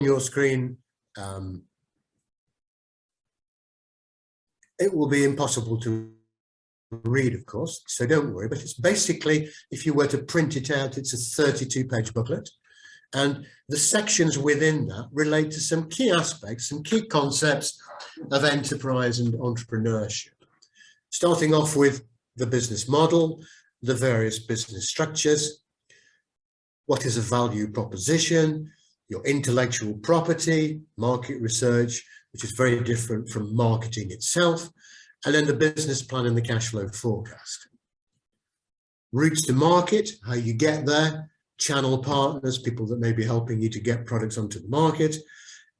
your screen, it will be impossible to read, of course, so don't worry, but it's basically, if you were to print it out, it's a 32-page booklet, and the sections within that relate to some key aspects, some key concepts of enterprise and entrepreneurship, starting off with the business model, the various business structures, what is a value proposition, your intellectual property, market research, which is very different from marketing itself, and then the business plan and the cash flow forecast. Routes to market, how you get there, channel partners, people that may be helping you to get products onto the market,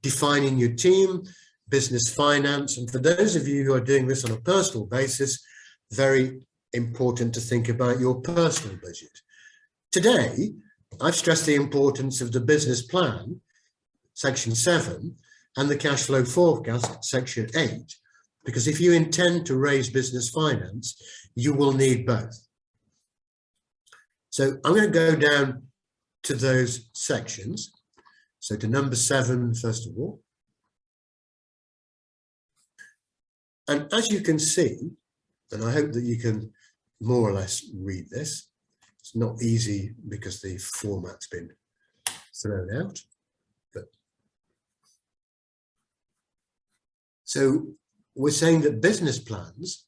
defining your team, business finance, and for those of you who are doing this on a personal basis, very important to think about your personal budget. Today, I've stressed the importance of the business plan, section 7, and the cash flow forecast, section 8, because if you intend to raise business finance, you will need both. So I'm going to go down to those sections. So to number 7, first of all. And as you can see, and I hope that you can more or less read this, it's not easy because the format's been thrown out. But so we're saying that business plans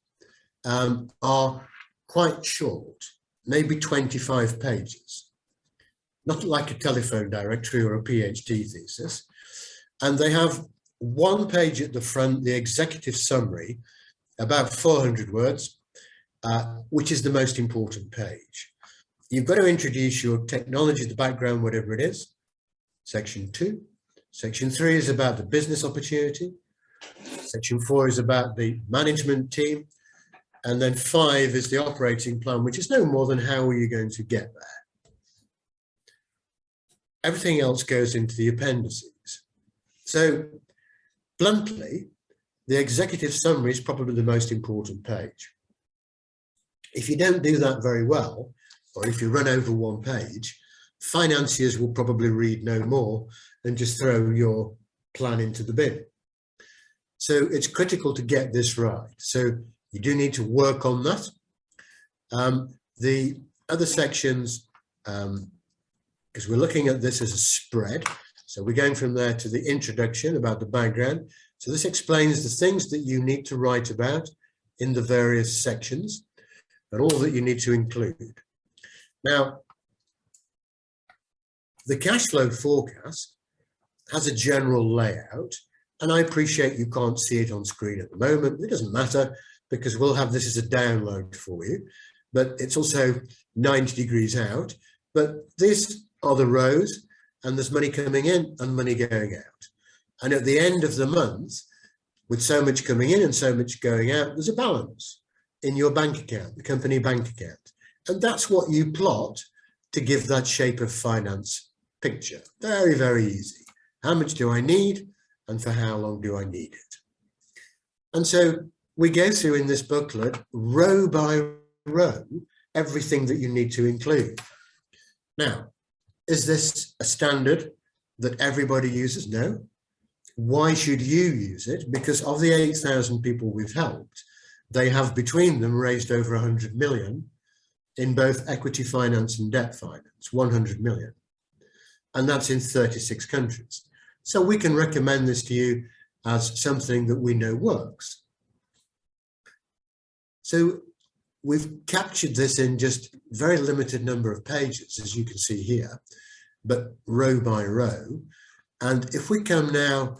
are quite short, maybe 25 pages, not like a telephone directory or a PhD thesis. And they have one page at the front, the executive summary, about 400 words, which is the most important page. You've got to introduce your technology, the background, whatever it is, section 2. Section 3 is about the business opportunity. Section 4 is about the management team. And then 5 is the operating plan, which is no more than how are you going to get there. Everything else goes into the appendices. So bluntly, the executive summary is probably the most important page. If you don't do that very well, or if you run over one page, financiers will probably read no more and just throw your plan into the bin. So it's critical to get this right. So you do need to work on that. The other sections, because we're looking at this as a spread, so we're going from there to the introduction about the background. So this explains the things that you need to write about in the various sections and all that you need to include. Now, the cash flow forecast has a general layout, and I appreciate you can't see it on screen at the moment. It doesn't matter because we'll have this as a download for you, but it's also 90 degrees out. But these are the rows, and there's money coming in and money going out. And at the end of the month, with so much coming in and so much going out, there's a balance in your bank account, the company bank account. And that's what you plot to give that shape of finance picture. Very, very easy. How much do I need and for how long do I need it? And so we go through in this booklet, row by row, everything that you need to include. Now, is this a standard that everybody uses? No. Why should you use it? Because of the 8,000 people we've helped, they have between them raised over 100 million in both equity finance and debt finance, 100 million. And that's in 36 countries. So we can recommend this to you as something that we know works. So we've captured this in just very limited number of pages, as you can see here, but row by row. And if we come now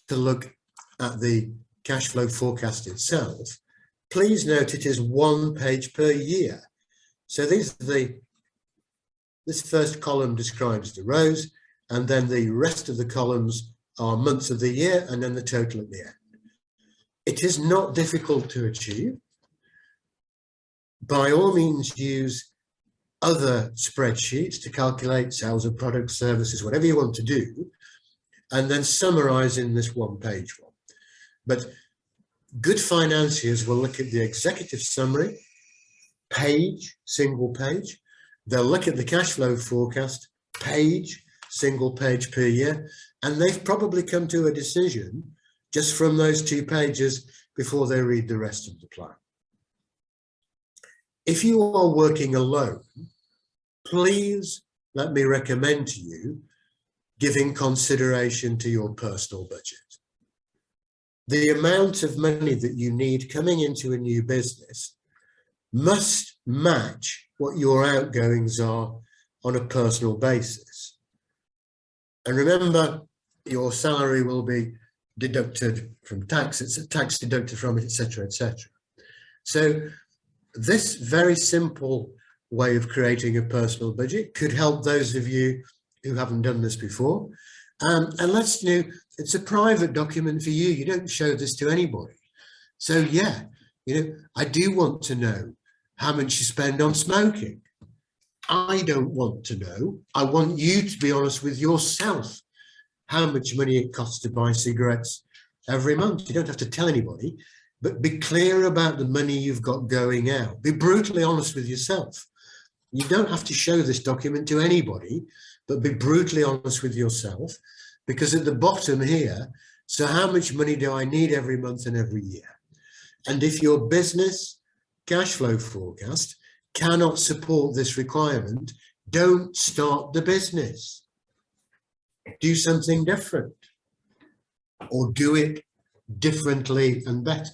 to look at the cash flow forecast itself, please note it is 1 page per year. So these are this first column describes the rows, and then the rest of the columns are months of the year, and then the total at the end. It is not difficult to achieve. By all means, use other spreadsheets to calculate sales of products, services, whatever you want to do, and then summarize in this 1 page one. But good financiers will look at the executive summary, page, single page. They'll look at the cash flow forecast, page, single page per year, and they've probably come to a decision just from those 2 pages before they read the rest of the plan. If you are working alone, please let me recommend to you giving consideration to your personal budget. The amount of money that you need coming into a new business must match what your outgoings are on a personal basis. And remember, your salary will be deducted from tax, it's a tax deducted from it, etc., etc. So this very simple way of creating a personal budget could help those of you who haven't done this before. And let's it's a private document for you. You don't show this to anybody. So yeah, I do want to know how much you spend on smoking. I don't want to know. I want you to be honest with yourself how much money it costs to buy cigarettes every month. You don't have to tell anybody, but be clear about the money you've got going out. Be brutally honest with yourself. You don't have to show this document to anybody, but be brutally honest with yourself, because at the bottom here, so how much money do I need every month and every year? And if your business cash flow forecast cannot support this requirement, don't start the business. Do something different, or do it differently and better.